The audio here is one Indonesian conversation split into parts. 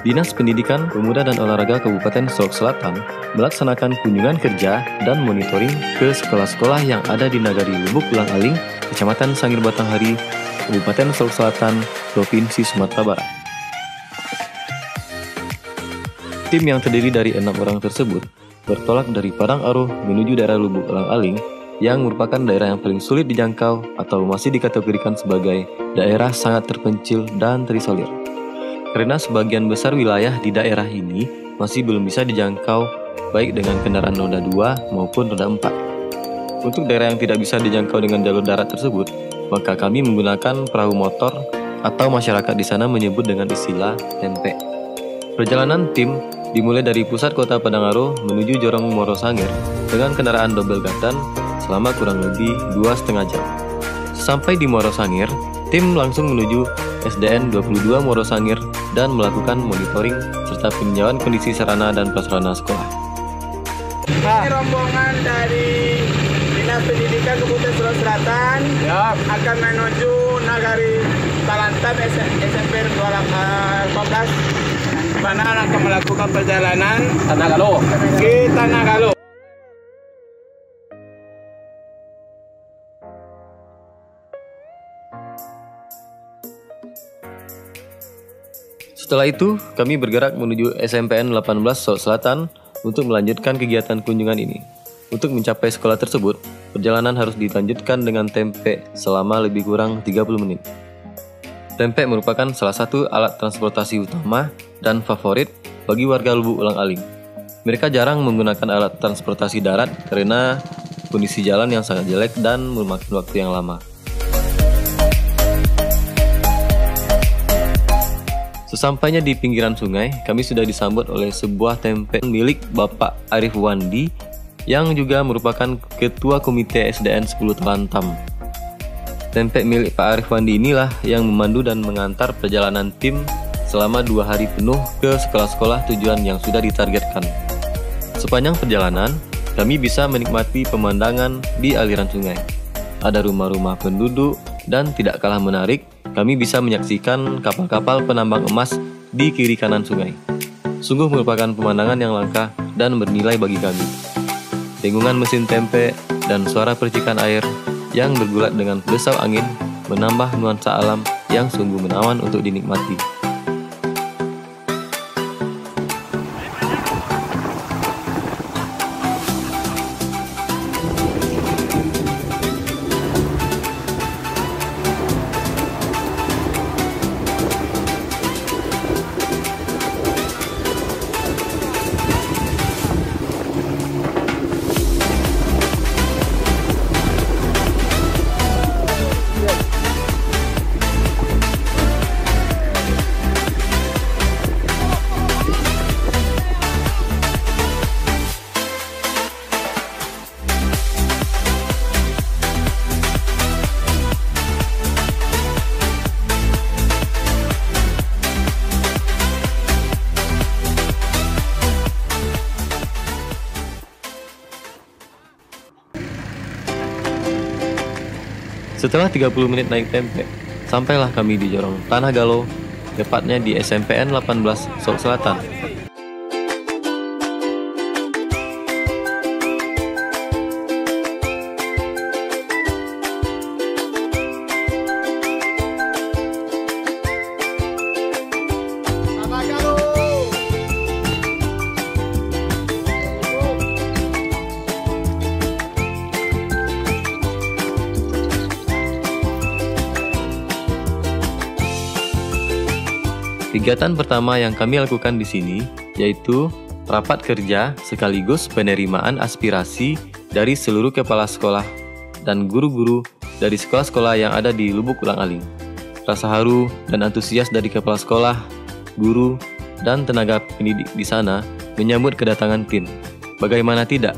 Dinas Pendidikan, Pemuda dan Olahraga Kabupaten Solok Selatan melaksanakan kunjungan kerja dan monitoring ke sekolah-sekolah yang ada di Nagari Lubuk Ulang Aling, Kecamatan Sangir Batanghari, Kabupaten Solok Selatan, Provinsi Sumatera Barat. Tim yang terdiri dari 6 orang tersebut bertolak dari Padang Aruh menuju daerah Lubuk Ulang Aling yang merupakan daerah yang paling sulit dijangkau atau masih dikategorikan sebagai daerah sangat terpencil dan terisolir. Karena sebagian besar wilayah di daerah ini masih belum bisa dijangkau baik dengan kendaraan roda 2 maupun roda 4. Untuk daerah yang tidak bisa dijangkau dengan jalur darat tersebut, maka kami menggunakan perahu motor atau masyarakat di sana menyebut dengan istilah tempe. Perjalanan tim dimulai dari pusat kota Padang Aruh menuju Jorong Morosangir dengan kendaraan double gardan selama kurang lebih 2,5 jam. Sampai di Morosangir, tim langsung menuju SDN 22 Morosangir dan melakukan monitoring serta peninjauan kondisi sarana dan prasarana sekolah. Ini rombongan dari Dinas Pendidikan Kabupaten Solok Selatan akan menuju Nagari Talantan SMP 14, di mana akan melakukan perjalanan ke Tanah Galo. Setelah itu, kami bergerak menuju SMPN 18 Solok Selatan untuk melanjutkan kegiatan kunjungan ini. Untuk mencapai sekolah tersebut, perjalanan harus dilanjutkan dengan tempe selama lebih kurang 30 menit. Tempe merupakan salah satu alat transportasi utama dan favorit bagi warga Lubuk Ulang Aling. Mereka jarang menggunakan alat transportasi darat karena kondisi jalan yang sangat jelek dan memakan waktu yang lama. Sesampainya di pinggiran sungai, kami sudah disambut oleh sebuah tempe milik Bapak Arif Wandi yang juga merupakan Ketua Komite SDN 10 Talantam. Tempe milik Pak Arif Wandi inilah yang memandu dan mengantar perjalanan tim selama 2 hari penuh ke sekolah-sekolah tujuan yang sudah ditargetkan. Sepanjang perjalanan, kami bisa menikmati pemandangan di aliran sungai. Ada rumah-rumah penduduk dan tidak kalah menarik, kami bisa menyaksikan kapal-kapal penambang emas di kiri kanan sungai. Sungguh merupakan pemandangan yang langka dan bernilai bagi kami. Dengungan mesin tempe dan suara percikan air yang bergulat dengan desau angin menambah nuansa alam yang sungguh menawan untuk dinikmati. Setelah 30 menit naik tempe, sampailah kami di Jorong Tanah Galo, tepatnya di SMPN 18 Solok Selatan. Kegiatan pertama yang kami lakukan di sini yaitu rapat kerja sekaligus penerimaan aspirasi dari seluruh kepala sekolah dan guru-guru dari sekolah-sekolah yang ada di Lubuk Ulang-Aling. Rasa haru dan antusias dari kepala sekolah, guru, dan tenaga pendidik di sana menyambut kedatangan tim. Bagaimana tidak?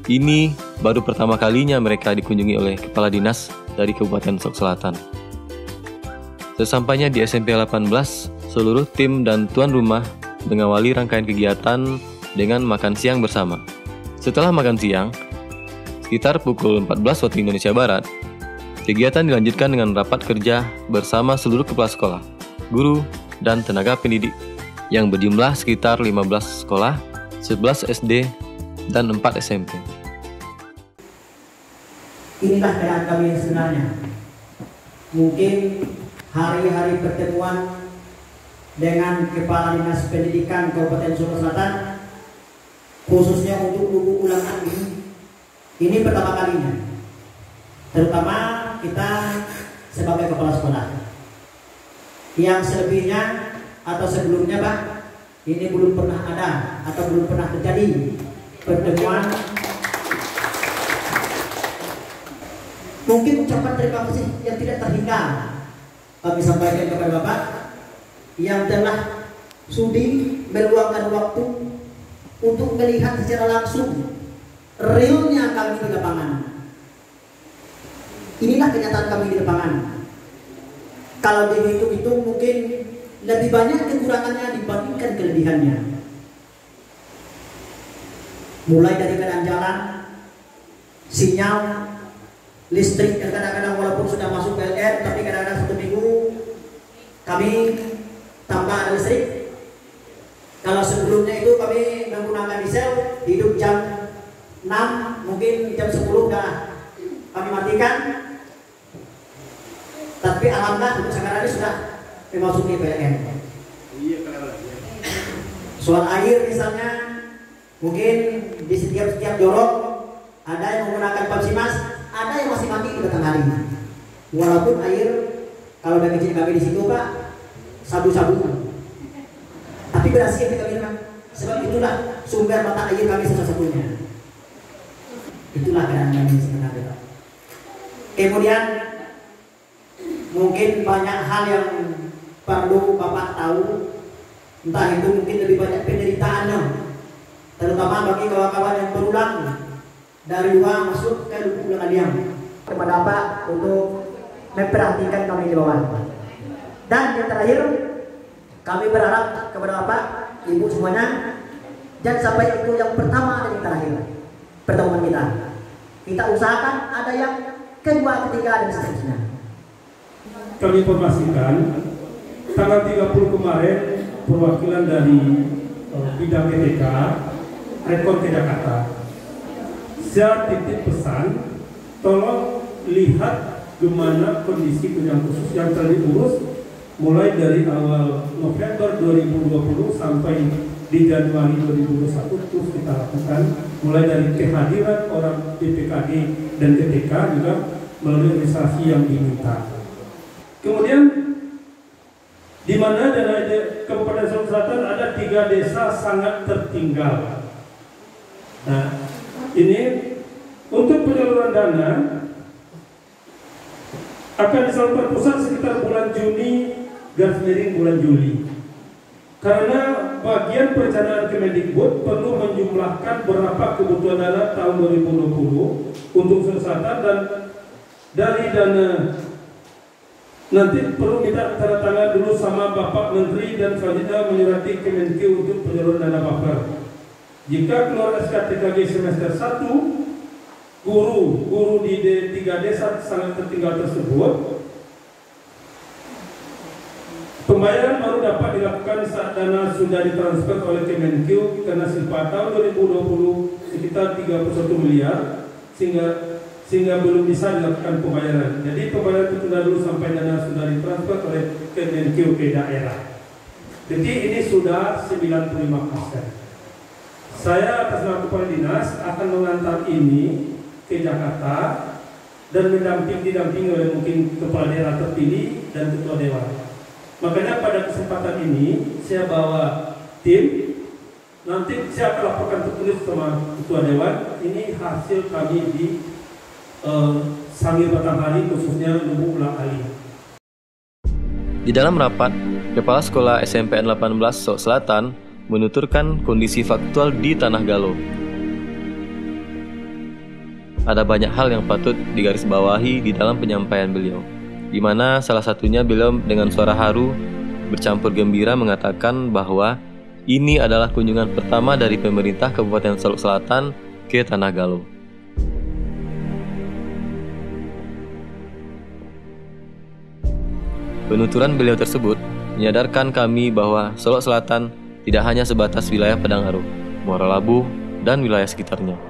Ini baru pertama kalinya mereka dikunjungi oleh kepala dinas dari Kabupaten Solok Selatan. Sesampainya di SMP 18, seluruh tim dan tuan rumah mengawali rangkaian kegiatan dengan makan siang bersama. Setelah makan siang, sekitar pukul 14 waktu Indonesia Barat, kegiatan dilanjutkan dengan rapat kerja bersama seluruh kepala sekolah, guru, dan tenaga pendidik yang berjumlah sekitar 15 sekolah, 11 SD, dan 4 SMP. Inilah keadaan kami sebenarnya. Mungkin hari-hari pertemuan dengan Kepala Dinas Pendidikan Kabupaten Solok Selatan, khususnya untuk Lubuk Ulang-Aling, ini pertama kalinya. Terutama kita sebagai kepala sekolah. Yang selebihnya atau sebelumnya Pak, ini belum pernah ada atau belum pernah terjadi pertemuan. Mungkin ucapan terima kasih yang tidak terhingga kami sampaikan kepada Bapak yang telah sudi meluangkan waktu untuk melihat secara langsung realnya kami di lapangan. Inilah kenyataan kami di lapangan. Kalau dihitung-hitung mungkin lebih banyak kekurangannya dibandingkan kelebihannya. Mulai dari keadaan jalan, sinyal, listrik, dan kadang-kadang walaupun sudah masuk PLN, tapi kadang-kadang 1 minggu kami tambah ada listrik. Kalau sebelumnya itu kami menggunakan diesel, hidup jam 6, mungkin jam 10 sudah kami matikan. Tapi alhamdulillah untuk sekarang ini sudah memasuki PLN. Soal air misalnya, mungkin di setiap jorok ada yang menggunakan Papsimas, ada yang masih mati di tengah hari. Walaupun air kalau dari kecil kami di situ Pak, sabu-sabu. Tapi berhasil kita minum. Sebab itulah sumber mata air kami satu-satunya. Itulah keadaan kami sebenarnya. Kemudian mungkin banyak hal yang perlu Bapak tahu. Entah itu mungkin lebih banyak penderitaannya, terutama bagi kawan-kawan yang berulang dari luar masuk ke Lubuk Ulang-Aling. Kepada Bapak untuk memperhatikan kami di bawah. Dan yang terakhir, kami berharap kepada Bapak, Ibu semuanya, jangan sampai itu yang pertama dan yang terakhir pertemuan kita. Kita usahakan ada yang kedua, ketiga, dan seterusnya. Kami informasikan tanggal 30 kemarin perwakilan dari bidang PTK rekor ke Jakarta. Saya titip pesan, tolong lihat gimana kondisi penunjang khusus yang telah diurus mulai dari awal November 2020 sampai di Januari 2021 terus kita lakukan, mulai dari kehadiran orang BPKD dan PTK juga melalui organisasi yang diminta. Kemudian di mana dari Kabupaten Solok Selatan ada 3 desa sangat tertinggal. Nah, ini untuk penyaluran dana akan disalurkan pusat sekitar bulan Juni garis miring bulan Juli. Karena bagian perencanaan Kemendikbud perlu menjumlahkan berapa kebutuhan dana tahun 2020 untuk Selatan, dan dari dana nanti perlu minta tanda tangan dulu sama Bapak Menteri dan selanjutnya menyurati Kemenkeu untuk penyaluran dana buffer. Jika keluar SKTKG semester 1, guru di 3 desa sangat tertinggal tersebut, pembayaran baru dapat dilakukan saat dana sudah ditransfer oleh Kemenkeu karena silpa tahun 2020 sekitar 31 miliar sehingga belum bisa dilakukan pembayaran. Jadi pembayaran tertunda dulu sampai dana sudah ditransfer oleh Kemenkeu ke daerah. Jadi ini sudah 95%. Saya atas nama Kepala Dinas akan mengantar ini ke Jakarta dan didampingi oleh mungkin kepala daerah terpilih dan ketua dewan. Makanya pada kesempatan ini saya bawa tim Nanti saya akan laporkan tertulis sama Ketua Dewan. Ini hasil kami di Sangir Batanghari, khususnya Lubuk Ulang Alik. Di dalam rapat, Kepala Sekolah SMPN 18 Sok Selatan menuturkan kondisi faktual di Tanah Galo. Ada banyak hal yang patut digarisbawahi di dalam penyampaian beliau, di mana salah satunya beliau dengan suara haru bercampur gembira mengatakan bahwa ini adalah kunjungan pertama dari pemerintah Kabupaten Solok Selatan ke Tanah Galo. Penuturan beliau tersebut menyadarkan kami bahwa Solok Selatan tidak hanya sebatas wilayah Padang Aro, Muara Labu, dan wilayah sekitarnya.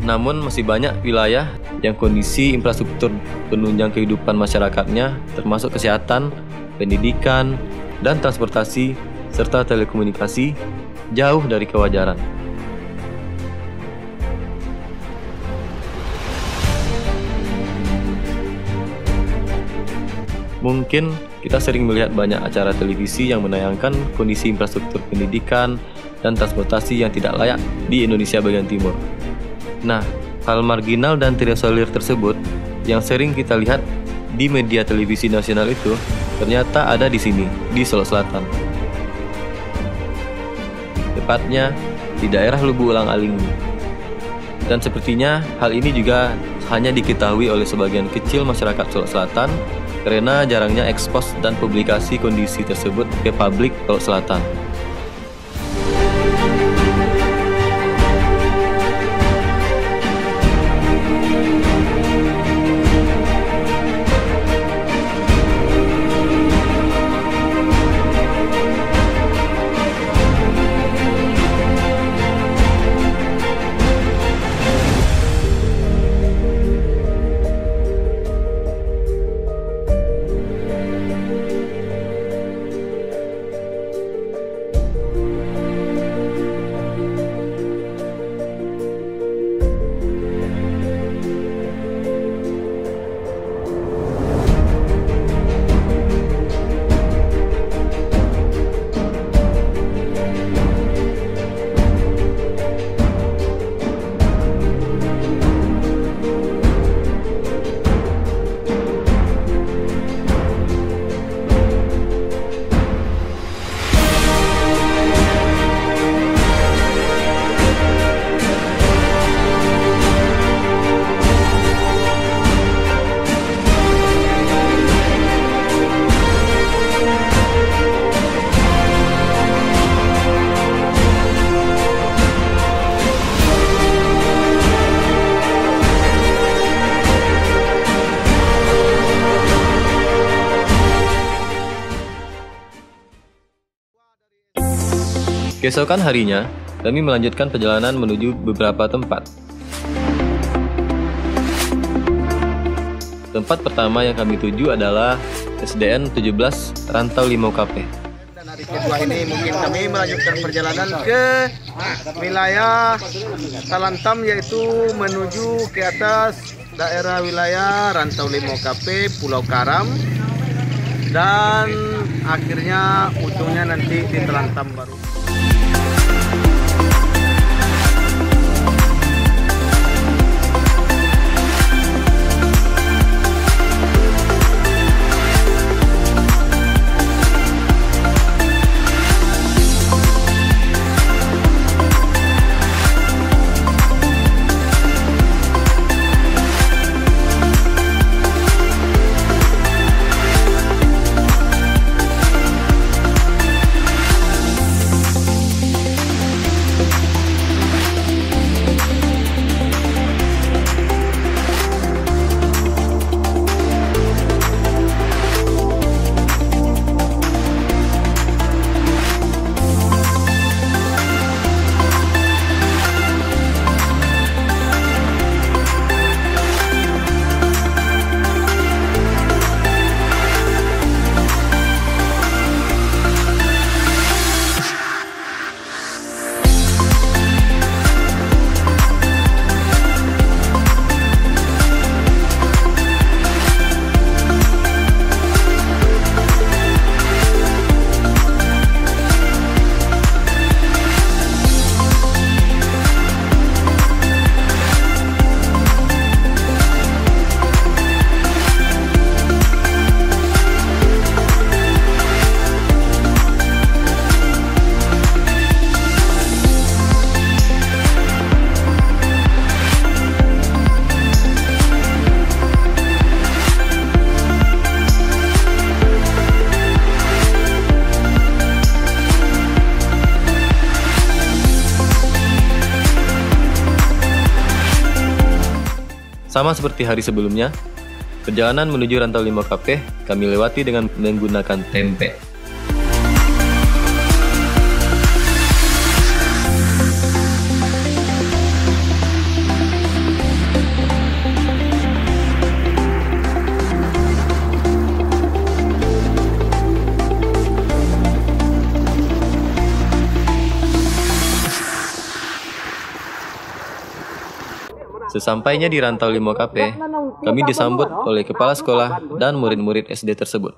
Namun masih banyak wilayah yang kondisi infrastruktur penunjang kehidupan masyarakatnya, termasuk kesehatan, pendidikan, dan transportasi, serta telekomunikasi, jauh dari kewajaran. Mungkin kita sering melihat banyak acara televisi yang menayangkan kondisi infrastruktur pendidikan dan transportasi yang tidak layak di Indonesia bagian timur. Nah, hal marginal dan terisolir tersebut yang sering kita lihat di media televisi nasional itu ternyata ada di sini, di Solok Selatan. Tepatnya di daerah Lubuk Ulang Aling. Dan sepertinya hal ini juga hanya diketahui oleh sebagian kecil masyarakat Solok Selatan karena jarangnya ekspos dan publikasi kondisi tersebut ke publik Solok Selatan. Keesokan harinya, kami melanjutkan perjalanan menuju beberapa tempat. Tempat pertama yang kami tuju adalah SDN 17 Rantau Limau Kape. Dan hari kedua ini mungkin kami melanjutkan perjalanan ke wilayah Talantam, yaitu menuju ke atas daerah wilayah Rantau Limau Kape, Pulau Karam, dan akhirnya ujungnya nanti di Talantam baru. Sama seperti hari sebelumnya, perjalanan menuju Rantau 5KP kami lewati dengan menggunakan tempe. Sesampainya di Rantau 5KP, kami disambut oleh kepala sekolah dan murid-murid SD tersebut.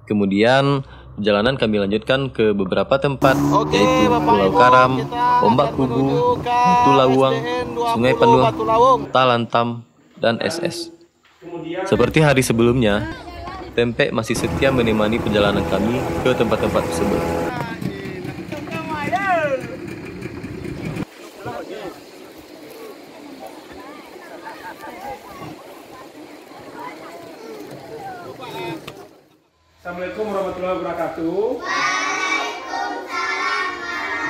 Kemudian, perjalanan kami lanjutkan ke beberapa tempat, yaitu Pulau Karam, Ombak Kubu, Batu Lawang, Sungai Penuh, Talantam, dan SS. Seperti hari sebelumnya, tempe masih setia menemani perjalanan kami ke tempat-tempat tersebut. Assalamualaikum warahmatullahi wabarakatuh. Waalaikumsalam warahmatullahi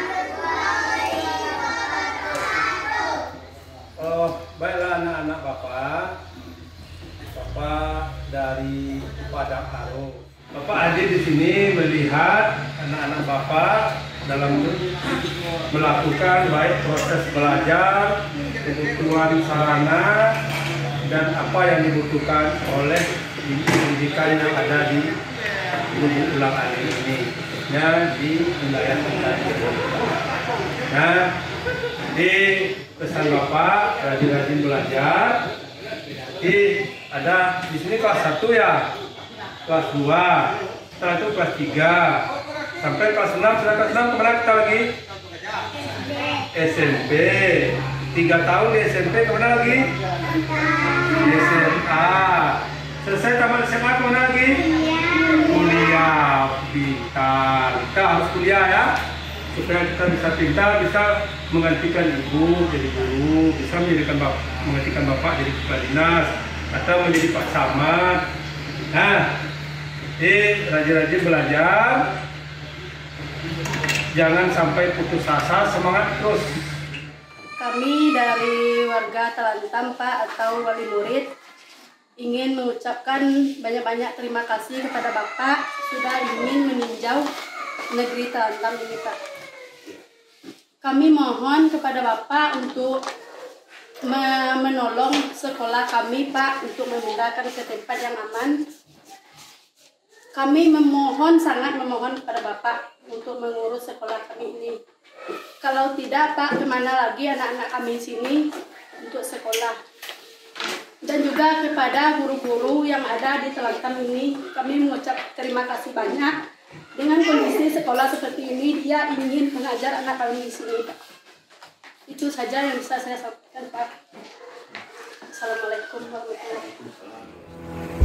wabarakatuh. Baiklah anak-anak Bapak dari Padang Aro. Bapak hadir di sini melihat anak-anak Bapak dalam melakukan baik proses belajar, kebutuhan sarana, dan apa yang dibutuhkan oleh pendidikan yang ada di Lubuk Ulang Alik ini, khususnya di wilayah Kendari. Nah, di pesan Bapak rajin-rajin belajar. Ada di sini kelas 1 ya, kelas 2, setelah itu kelas 3, sampai kelas 6. Setelah kelas 6 kemana kita lagi? SMP. 3 tahun di SMP, kemana lagi? SMA. Selesai tamat SMA kemana lagi? Kuliah. Pintar. Kita harus kuliah ya, supaya kita bisa pintar, bisa menggantikan ibu jadi guru, bisa menggantikan bapak jadi kepala dinas, atau menjadi Pak Camat. Nah, rajin-rajin belajar, jangan sampai putus asa, semangat terus. Kami dari warga Talantam Pak atau wali murid ingin mengucapkan banyak-banyak terima kasih kepada Bapak sudah ingin meninjau negeri Talantam ini Pak. Kami mohon kepada Bapak untuk menolong sekolah kami Pak untuk memindahkan ke tempat yang aman. Kami sangat memohon kepada Bapak untuk mengurus sekolah kami ini. Kalau tidak Pak, kemana lagi anak-anak kami sini untuk sekolah? Dan juga kepada guru-guru yang ada di Talantam ini, kami mengucap terima kasih banyak. Dengan kondisi sekolah seperti ini, dia ingin mengajar anak kami di sini, Pak. Itu saja yang bisa saya sampaikan, Pak. Assalamualaikum warahmatullahi wabarakatuh.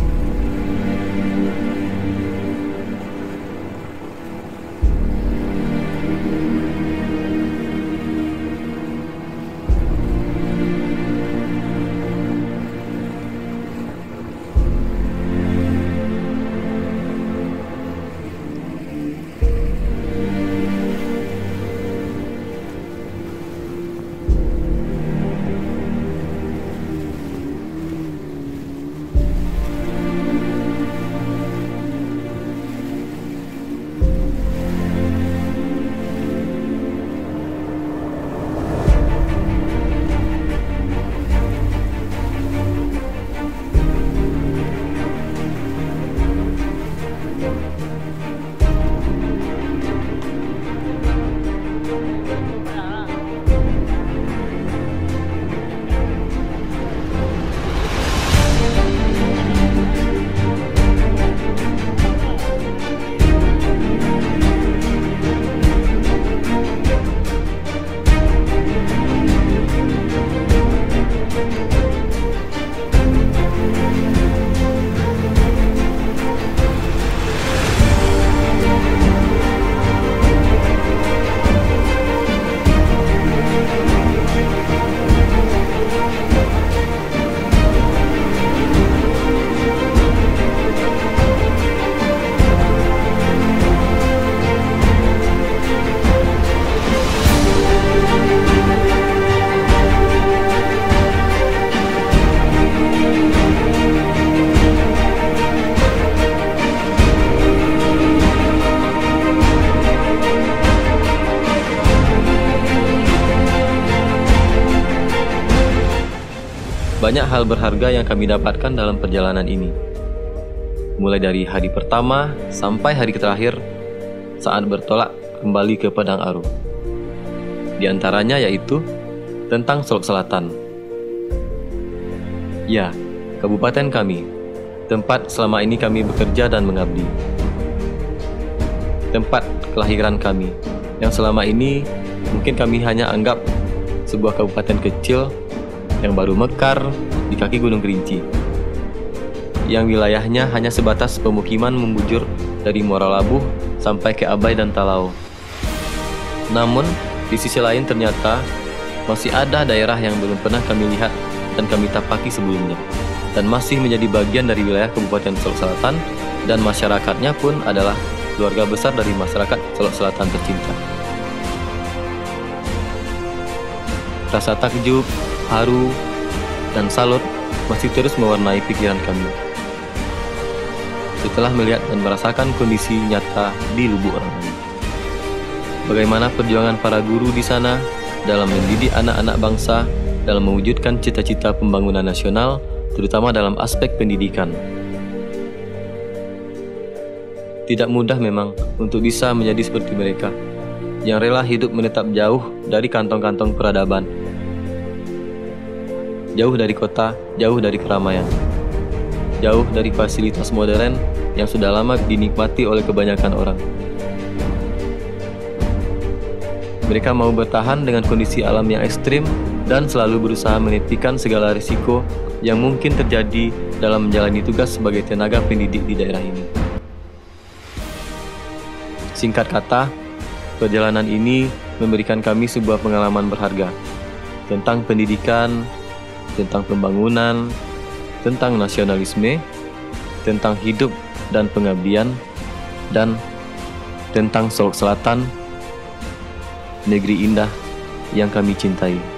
banyak hal berharga yang kami dapatkan dalam perjalanan ini. Mulai dari hari pertama sampai hari terakhir saat bertolak kembali ke Padang Aro. Di antaranya yaitu tentang Solok Selatan. Ya, kabupaten kami, tempat selama ini kami bekerja dan mengabdi. Tempat kelahiran kami, yang selama ini mungkin kami hanya anggap sebuah kabupaten kecil yang baru mekar di kaki Gunung Kerinci, yang wilayahnya hanya sebatas pemukiman membujur dari Muara Labuh sampai ke Abai dan Talau. Namun, di sisi lain ternyata masih ada daerah yang belum pernah kami lihat dan kami tapaki sebelumnya, dan masih menjadi bagian dari wilayah Kabupaten Solok Selatan, dan masyarakatnya pun adalah keluarga besar dari masyarakat Solok Selatan tercinta. Rasa takjub, haru, dan salut masih terus mewarnai pikiran kami setelah melihat dan merasakan kondisi nyata di lubuk Rangai. Bagaimana perjuangan para guru di sana dalam mendidik anak-anak bangsa dalam mewujudkan cita-cita pembangunan nasional, terutama dalam aspek pendidikan. Tidak mudah memang untuk bisa menjadi seperti mereka, yang rela hidup menetap jauh dari kantong-kantong peradaban, jauh dari kota, jauh dari keramaian, jauh dari fasilitas modern yang sudah lama dinikmati oleh kebanyakan orang. Mereka mau bertahan dengan kondisi alam yang ekstrim dan selalu berusaha menepikan segala risiko yang mungkin terjadi dalam menjalani tugas sebagai tenaga pendidik di daerah ini. Singkat kata, perjalanan ini memberikan kami sebuah pengalaman berharga tentang pendidikan, tentang pembangunan, tentang nasionalisme, tentang hidup dan pengabdian, dan tentang Solok Selatan, negeri indah yang kami cintai.